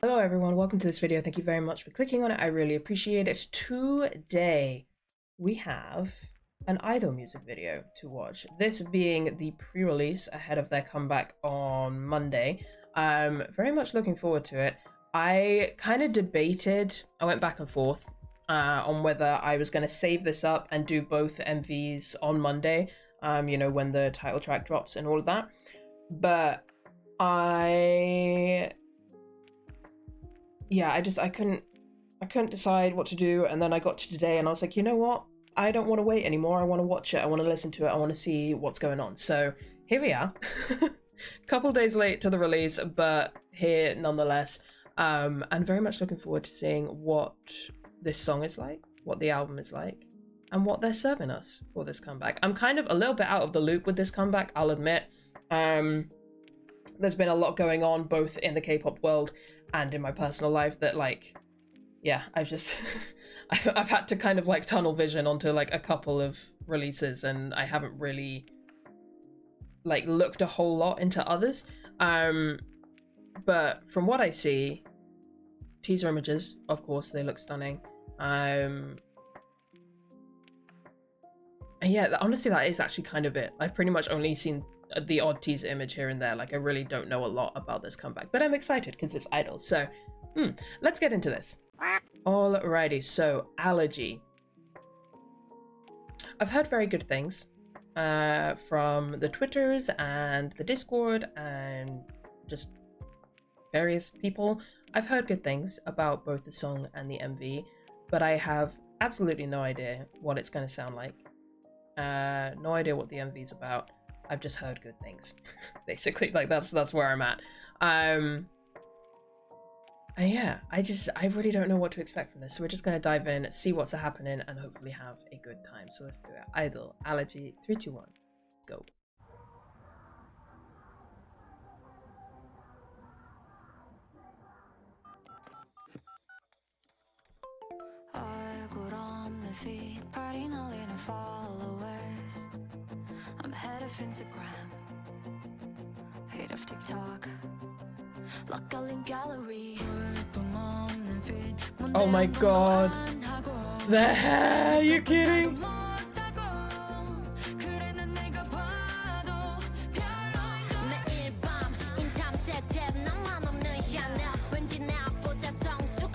Hello everyone, welcome to this video. Thank you very much for clicking on it. I really appreciate it. Today we have an I-DLE music video to watch. This being the pre-release ahead of their comeback on Monday. I'm very much looking forward to it. I kind of debated, I went back and forth on whether I was going to save this up and do both MVs on Monday, you know, when the title track drops and all of that. But I couldn't decide what to do, and then I got to today and I was like, you know what? I don't want to wait anymore. I want to watch it. I want to listen to it. I want to see what's going on. So here we are. Couple days late to the release, but here nonetheless. And very much looking forward to seeing what this song is like, what the album is like, and what they're serving us for this comeback. I'm kind of a little bit out of the loop with this comeback, I'll admit. There's been a lot going on both in the K-pop world and in my personal life that, like, yeah, I've just I've had to kind of like tunnel vision onto like a couple of releases, and I haven't really like looked a whole lot into others. But from what I see, teaser images, of course, they look stunning. And yeah, honestly, that is actually kind of it. I've pretty much only seen the odd teaser image here and there. Like, I really don't know a lot about this comeback, but I'm excited because it's I-DLE. So let's get into this. Alrighty, so ALLERGY. I've heard very good things from the Twitters and the Discord and just various people. I've heard good things about both the song and the MV, but I have absolutely no idea what it's going to sound like. No idea what the MV is about. I've just heard good things, basically. Like, that's where I'm at. And yeah, I really don't know what to expect from this. So we're just gonna dive in, see what's happening, and hopefully have a good time. So let's do it. I-DLE, ALLERGY, 3, 2, 1, go. I'm head of Instagram, head of TikTok, gallery. Oh my god. The hair, are you kidding?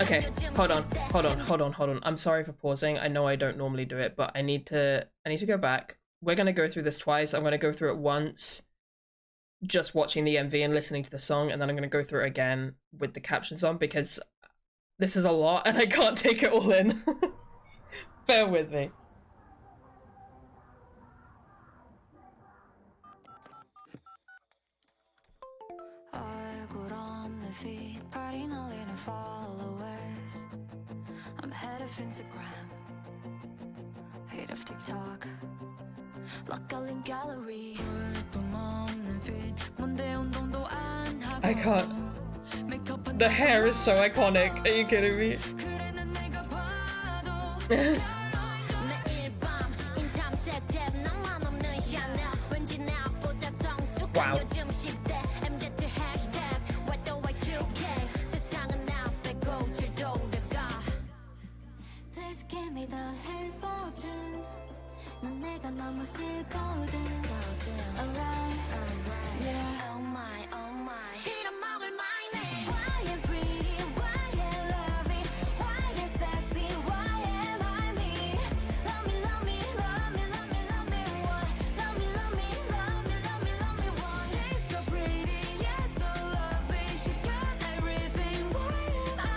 Okay, hold on. I'm sorry for pausing. I know I don't normally do it, but I need to go back. We're gonna go through this twice. I'm gonna go through it once, just watching the MV and listening to the song, and then I'm gonna go through it again with the captions on, because this is a lot and I can't take it all in. Bear with me. I'm head of Instagram, head of TikTok, gallery. I can't. The hair is so iconic. Are you kidding me? Wow.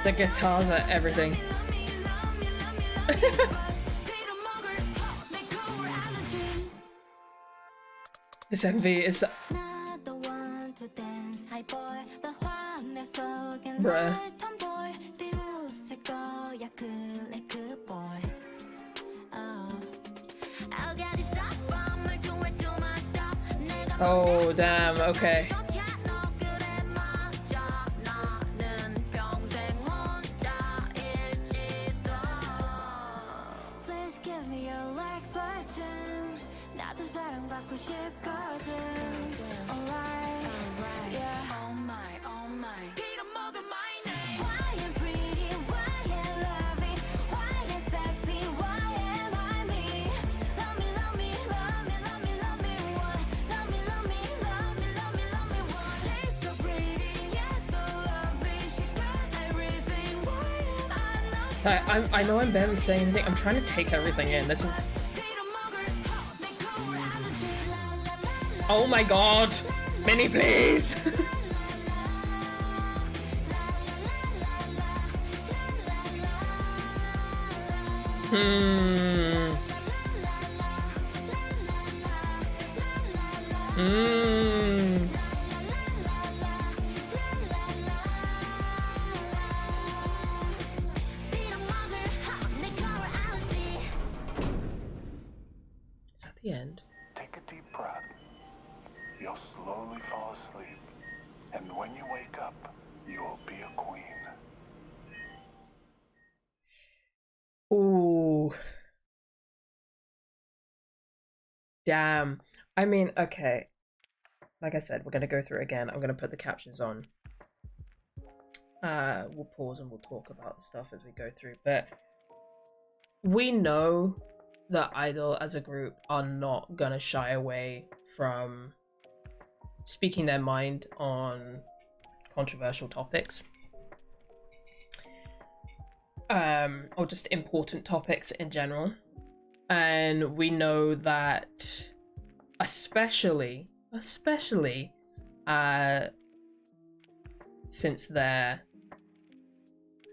The guitars are everything. This MV is... Bruh. Oh, damn, okay. Alright, yeah. Oh my. I know I'm barely saying anything. I'm trying to take everything in. This is... Oh my god! Minnie, please! Is that the end? Take a deep breath. You'll slowly fall asleep. And when you wake up, you will be a queen. Ooh. Damn. I mean, okay. Like I said, we're going to go through it again. I'm going to put the captions on. We'll pause and we'll talk about stuff as we go through. But we know that I-DLE as a group are not going to shy away from speaking their mind on controversial topics. Or just important topics in general. And we know that especially since their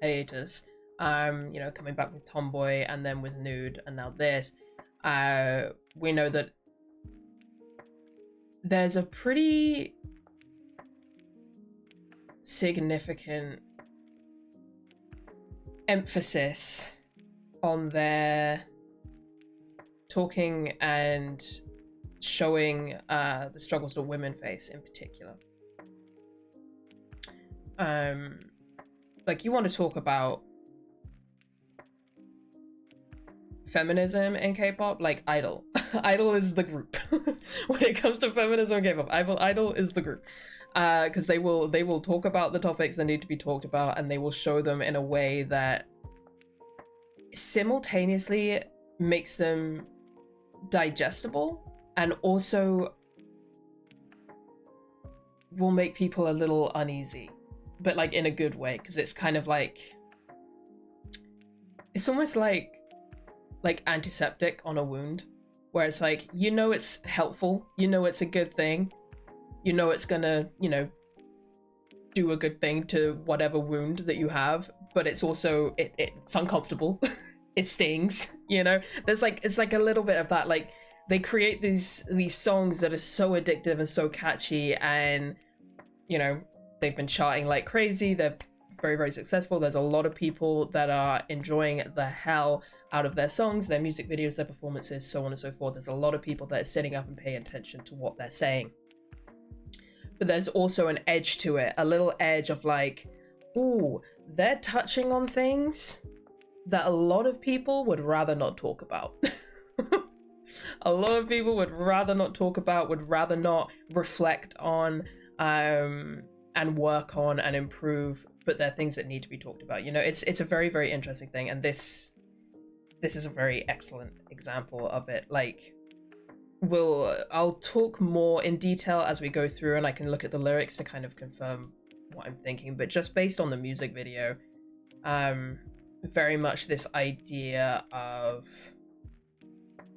hiatus, you know, coming back with Tomboy and then with Nude and now this, we know that there's a pretty significant emphasis on their talking and showing the struggles that women face in particular. Like, you want to talk about feminism in K-pop, like I-DLE. I-DLE is the group. When it comes to feminism in K-pop, I-DLE is the group. Because they will talk about the topics that need to be talked about, and they will show them in a way that simultaneously makes them digestible and also will make people a little uneasy, but like in a good way, because it's kind of like, it's almost like antiseptic on a wound, where it's like, you know, it's helpful, you know, it's a good thing, you know, it's gonna, you know, do a good thing to whatever wound that you have, but it's also it's uncomfortable. It stings, you know. There's like, it's like a little bit of that. Like, they create these songs that are so addictive and so catchy, and you know, they've been charting like crazy. They're very, very successful. There's a lot of people that are enjoying the hell out of their songs, their music videos, their performances, so on and so forth. There's a lot of people that are sitting up and paying attention to what they're saying. But there's also an edge to it, a little edge of like, ooh, they're touching on things that a lot of people would rather not talk about. A lot of people would rather not talk about, would rather not reflect on, and work on and improve, but they're things that need to be talked about. You know, it's a very, very interesting thing, and this is a very excellent example of it. Like, I'll talk more in detail as we go through, and I can look at the lyrics to kind of confirm what I'm thinking, but just based on the music video, very much this idea of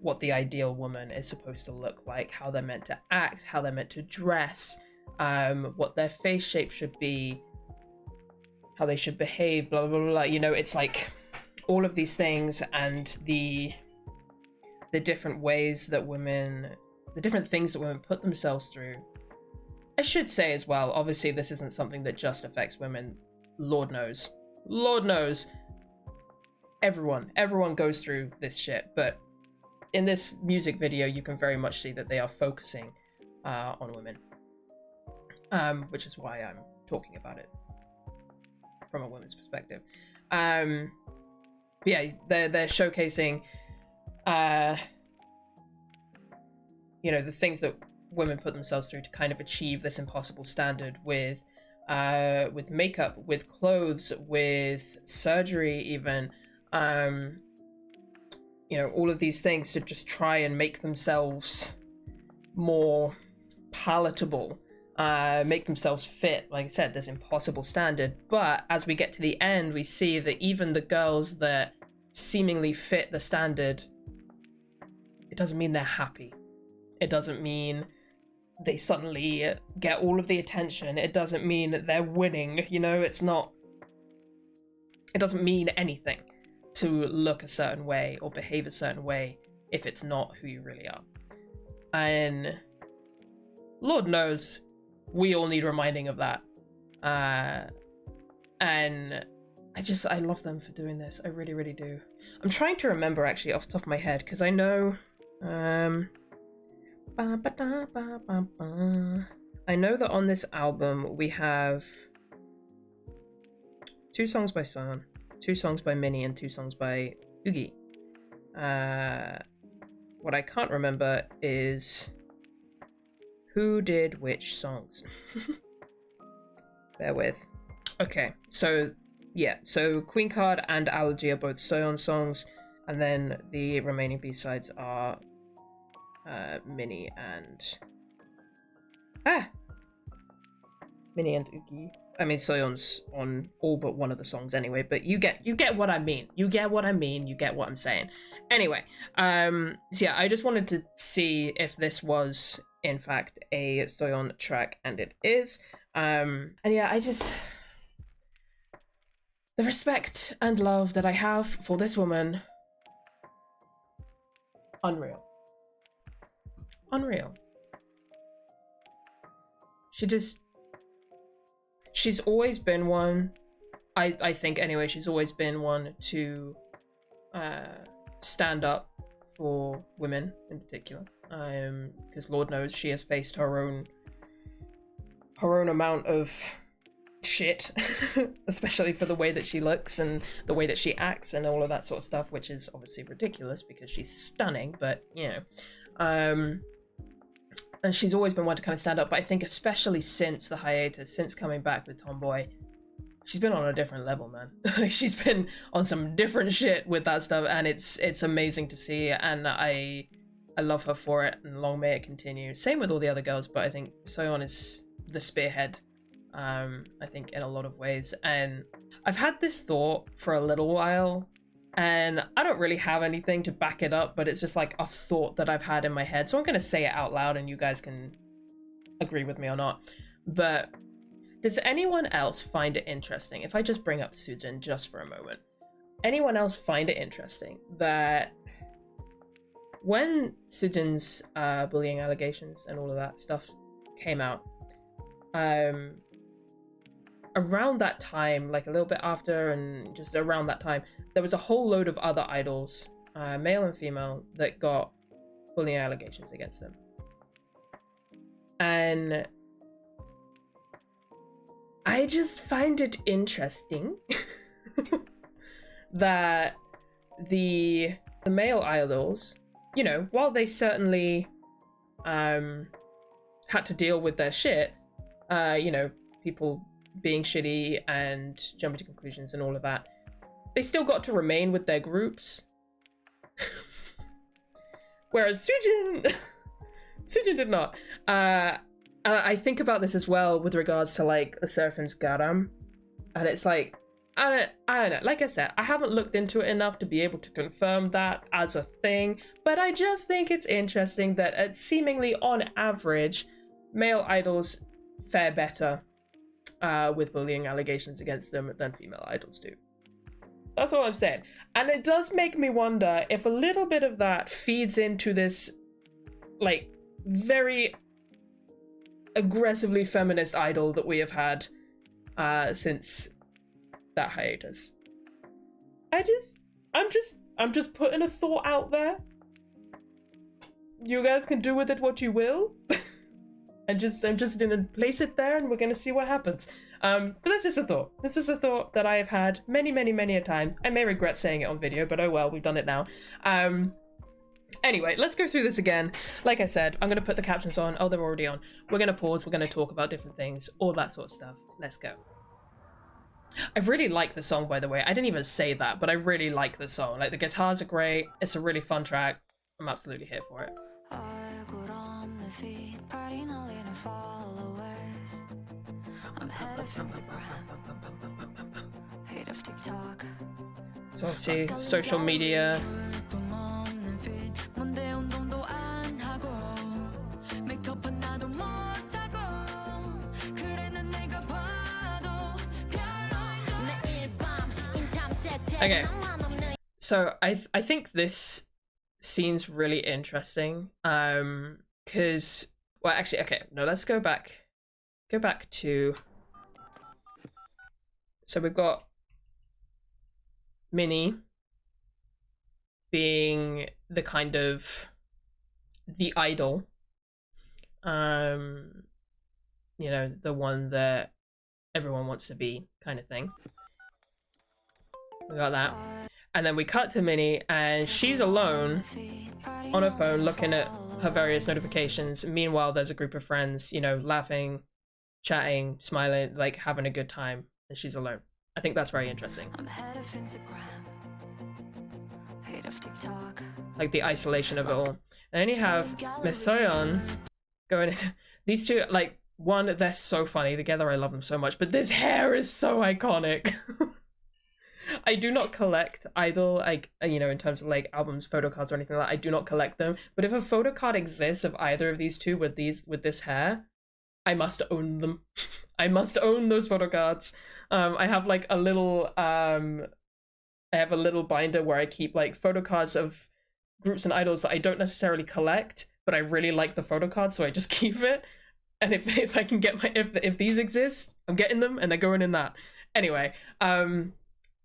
what the ideal woman is supposed to look like, how they're meant to act, how they're meant to dress, what their face shape should be, how they should behave, blah, blah, blah, blah. You know, it's like all of these things, and the different ways that the different things that women put themselves through. I should say as well, obviously this isn't something that just affects women. Lord knows. Everyone goes through this shit, but in this music video, you can very much see that they are focusing on women, which is why I'm talking about it from a woman's perspective. But yeah, they're showcasing, you know, the things that women put themselves through to kind of achieve this impossible standard with makeup, with clothes, with surgery, even. You know, all of these things to just try and make themselves more palatable make themselves fit, like I said, this impossible standard. But as we get to the end, we see that even the girls that seemingly fit the standard, it doesn't mean they're happy. It doesn't mean they suddenly get all of the attention. It doesn't mean that they're winning, you know? It doesn't mean anything to look a certain way or behave a certain way if it's not who you really are. And Lord knows we all need reminding of that. And I love them for doing this. I really, really do. I'm trying to remember actually off the top of my head, because I know I know that on this album we have 2 songs by Soyeon, 2 songs by Minnie, and 2 songs by Ugi. What I can't remember is who did which songs. Bear with. Okay, so yeah, so Queen Card and Allergy are both Soyeon songs, and then the remaining B-sides are Minnie and Ugi. I mean, Soyeon's on all but one of the songs anyway, but you get what I mean. You get what I mean. You get what I'm saying. Anyway, so yeah, I just wanted to see if this was in fact a Soyeon track, and it is. And yeah, the respect and love that I have for this woman, unreal. She's always been one, I think anyway, she's always been one to stand up for women in particular, because Lord knows she has faced her own amount of shit, especially for the way that she looks and the way that she acts and all of that sort of stuff, which is obviously ridiculous because she's stunning, but you know, and she's always been one to kind of stand up. But I think especially since the hiatus, since coming back with Tomboy, she's been on a different level, man. She's been on some different shit with that stuff, and it's amazing to see, and I love her for it, and long may it continue. Same with all the other girls, but I think Soyeon is the spearhead, I think, in a lot of ways. And I've had this thought for a little while, and I don't really have anything to back it up, but it's just like a thought that I've had in my head, so I'm gonna say it out loud and you guys can agree with me or not. But does anyone else find it interesting, if I just bring up Sujin just for a moment, anyone else find it interesting that when Sujin's bullying allegations and all of that stuff came out, around that time, like a little bit after and just around that time, there was a whole load of other idols, male and female, that got bullying allegations against them. And I just find it interesting that the male idols, you know, while they certainly had to deal with their shit, you know, people being shitty and jumping to conclusions and all of that, they still got to remain with their groups. Whereas Sujin did not. And I think about this as well with regards to like the Seraphim's Garam, and it's like, I don't know. Like I said, I haven't looked into it enough to be able to confirm that as a thing, but I just think it's interesting that seemingly on average, male idols fare better with bullying allegations against them than female idols do. That's all I'm saying. And it does make me wonder if a little bit of that feeds into this, like, very aggressively feminist idol that we have had since that hiatus. I'm just putting a thought out there. You guys can do with it what you will. I'm just gonna place it there, and we're gonna see what happens. But this is a thought. This is a thought that I have had many a time. I may regret saying it on video, but oh well, we've done it now. Anyway, let's go through this again. Like I said, I'm gonna put the captions on. Oh, they're already on. We're gonna pause. We're gonna talk about different things, all that sort of stuff. Let's go. I really like the song, by the way. I didn't even say that, but I really like the song. Like, the guitars are great. It's a really fun track. I'm absolutely here for it. 얼굴 없는 feed party 날리는 followers I'm head of Instagram head of TikTok So obviously social media. 뭔데 운동도 안 하고 메이크업은 나도 못하고 그래 난 내가 봐도 별로인 매일 밤 인탐 세트 Okay, so I think this scene's really interesting, because, well, actually, okay, no, let's go back to, so we've got Minnie being the kind of the idol, you know, the one that everyone wants to be, kind of thing. We got that. And then we cut to Minnie, and she's alone on her phone looking at her various notifications. Meanwhile, there's a group of friends, you know, laughing, chatting, smiling, like having a good time, and she's alone. I think that's very interesting. I'm head of Instagram head of TikTok Like the isolation of it all. And then you have Miss Soyeon going these two, like, one, they're so funny together, I love them so much, but this hair is so iconic. I do not collect I-DLE, like, you know, in terms of like albums, photo cards, or anything like that. I do not collect them. But if a photo card exists of either of these two with this hair, I must own them. I must own those photo cards. I have like a little I have a little binder where I keep like photo cards of groups and idols that I don't necessarily collect, but I really like the photo cards, so I just keep it. And if I can get my if these exist, I'm getting them, and they're going in that. Anyway,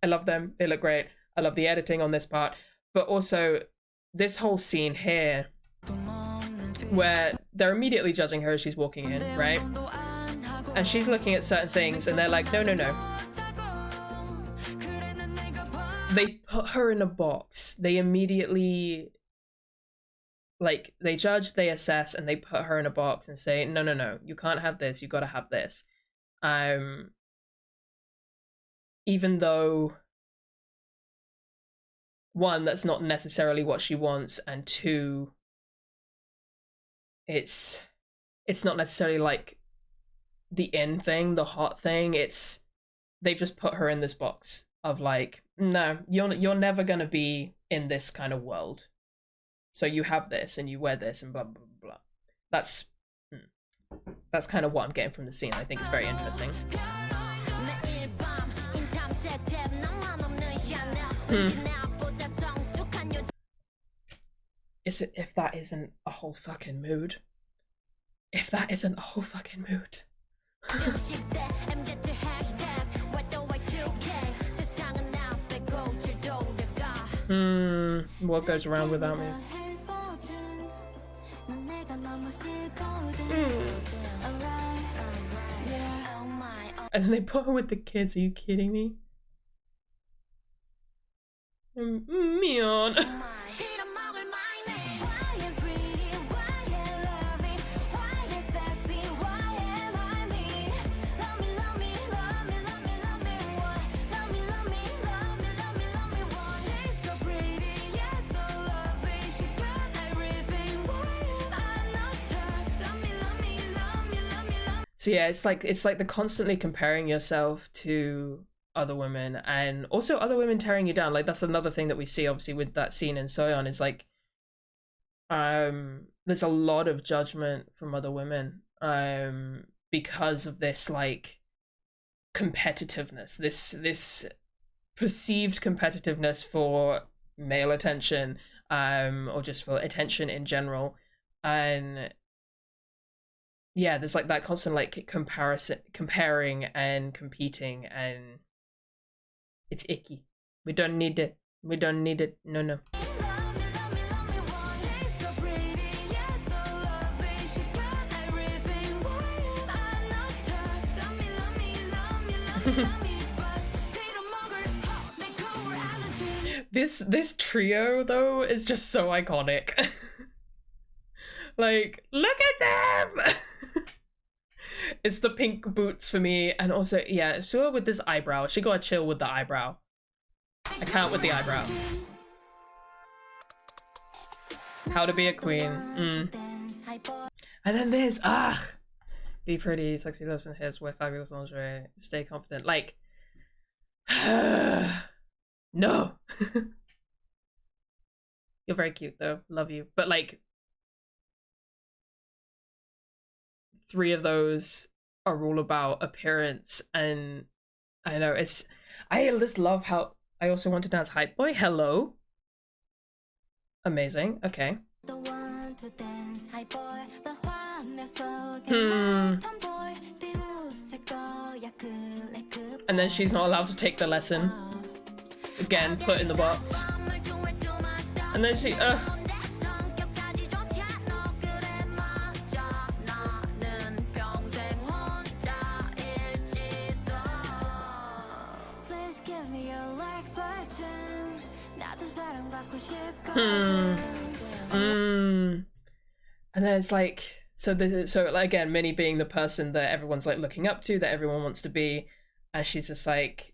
I love them. They look great. I love the editing on this part, but also this whole scene here where they're immediately judging her as she's walking in, right? And she's looking at certain things and they're like, no, no, no. They put her in a box. They immediately, like, they judge, they assess, and they put her in a box and say, no, no, no, you can't have this. You got to have this. Even though, one, that's not necessarily what she wants, and two, it's not necessarily like the in thing, the hot thing. It's, they've just put her in this box of like, no, you're never gonna be in this kind of world. So you have this and you wear this and blah blah blah. That's kind of what I'm getting from the scene. I think it's very interesting. Is it, if that isn't a whole fucking mood? If that isn't a whole fucking mood. What goes around without me? And then they put her with the kids. Are you kidding me? Mion. So yeah, it's like the constantly comparing yourself to other women, and also other women tearing you down. Like, that's another thing that we see obviously with that scene in Soyeon, is like there's a lot of judgment from other women because of this like competitiveness, this perceived competitiveness for male attention, or just for attention in general. And yeah, there's like that constant like comparing and competing, and it's icky. We don't need it. We don't need it. No, no. This trio though is just so iconic. Like, look at them. It's the pink boots for me, and also yeah, Sua with this eyebrow. She gotta chill with the eyebrow. I can't with the eyebrow. How to be a queen. And then this, be pretty, sexy lips and hips, wear fabulous lingerie, stay confident. Like, no. You're very cute though, love you. But like, 3 of those are all about appearance, and I know I just love how I also want to dance hype boy. Hello. Amazing. Okay. And then she's not allowed to take the lesson. Again, put in the box. And then she, And then it's like, so again, Minnie being the person that everyone's like looking up to, that everyone wants to be, and she's just like,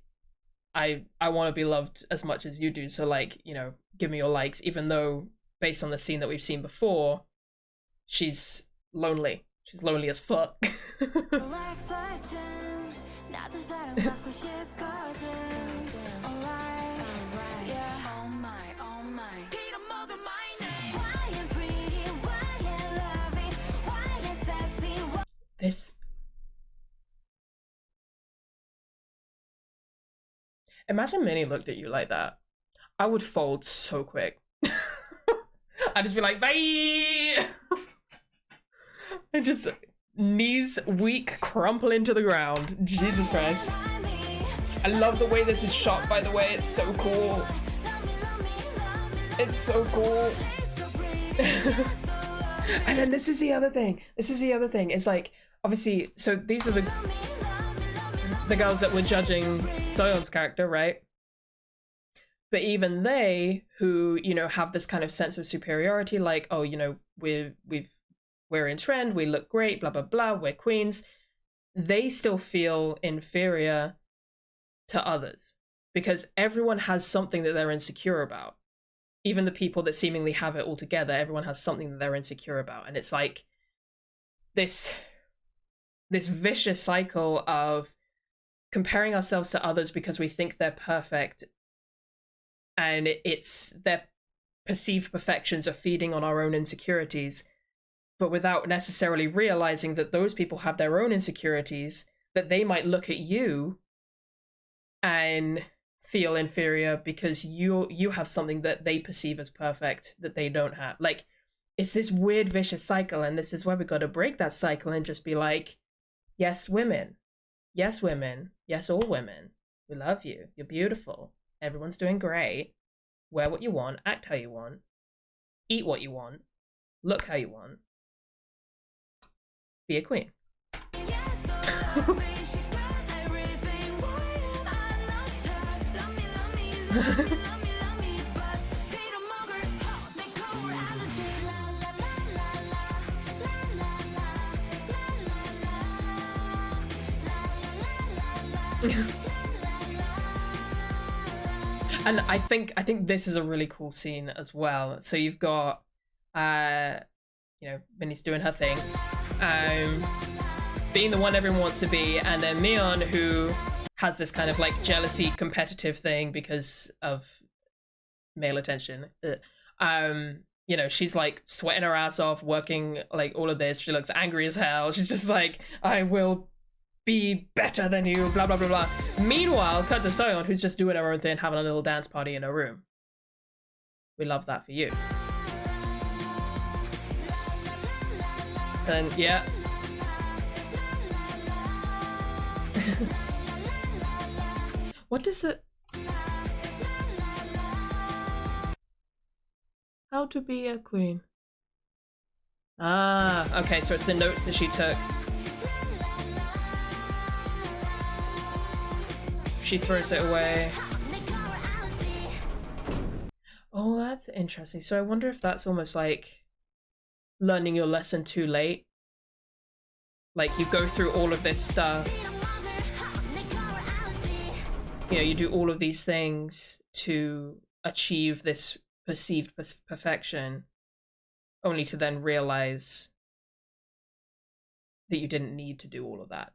I want to be loved as much as you do, so like, you know, give me your likes, even though based on the scene that we've seen before, she's lonely. She's lonely as fuck. This. Imagine Minnie looked at you like that. I would fold so quick. I'd just be like, bye! And just knees weak, crumple into the ground. Jesus Christ. I love the way this is shot, by the way. It's so cool. It's so cool. And then this is the other thing. It's like, obviously, so these are the girls that were judging Soyeon's character, right? But even they, who, you know, have this kind of sense of superiority, like, oh, you know, we're in trend, we look great, blah blah blah, we're queens, they still feel inferior to others because everyone has something that they're insecure about. Even the people that seemingly have it all together, everyone has something that they're insecure about. And it's like this vicious cycle of comparing ourselves to others because we think they're perfect, and it's their perceived perfections are feeding on our own insecurities, but without necessarily realizing that those people have their own insecurities, that they might look at you and feel inferior because you have something that they perceive as perfect that they don't have. Like, it's this weird vicious cycle, and this is where we got to break that cycle and just be like, yes, women. Yes, women. Yes, all women. We love you. You're beautiful. Everyone's doing great. Wear what you want. Act how you want. Eat what you want. Look how you want. Be a queen. And I think this is a really cool scene as well. So you've got you know, Minnie's doing her thing, being the one everyone wants to be, and then Mion, who has this kind of like jealousy, competitive thing because of male attention. You know, she's like sweating her ass off, working like all of this. She looks angry as hell. She's just like, I will be better than you, blah blah blah blah. Meanwhile, cut to Soyeon, who's just doing her own thing, having a little dance party in her room. We love that for you. And yeah. What does it? How to be a queen. Ah, okay, so it's the notes that she took. She throws it away. Oh, that's interesting. So I wonder if that's almost like learning your lesson too late. Like, you go through all of this stuff. You know, you do all of these things to achieve this perceived perfection. only to then realize that you didn't need to do all of that.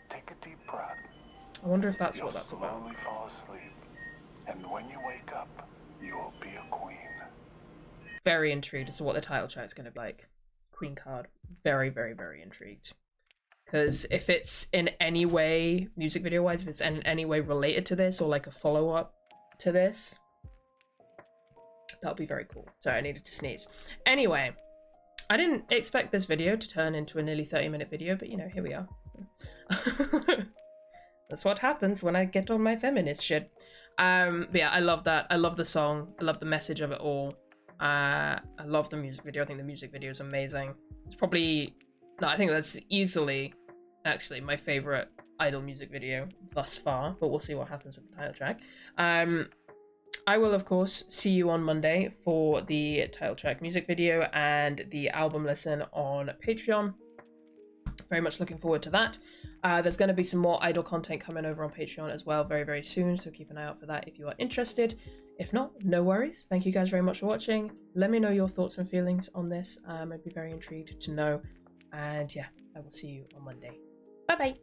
Take a deep breath. I wonder if that's You'll what that's about. slowly fall asleep, and when you wake up, you will be a queen. Very intrigued as to what the title track is going to be like. Queen card. Very, very, very intrigued. Because if it's in any way, music video wise, if it's in any way related to this or like a follow up to this, that would be very cool. Sorry, I needed to sneeze. Anyway, I didn't expect this video to turn into a nearly 30-minute video, but you know, here we are. That's what happens when I get on my feminist shit. But yeah, I love that. I love the song. I love the message of it all. I love the music video. I think the music video is amazing. It's probably... No, I think that's easily, actually, my favorite I-DLE music video thus far, but we'll see what happens with the title track. I will, of course, see you on Monday for the title track music video and the album listen on Patreon. Very much looking forward to that. There's going to be some more I-DLE content coming over on Patreon as well very, very soon, so keep an eye out for that if you are interested. If not, no worries. Thank you guys very much for watching. Let me know your thoughts and feelings on this. I'd be very intrigued to know. And yeah, I will see you on Monday. Bye-bye.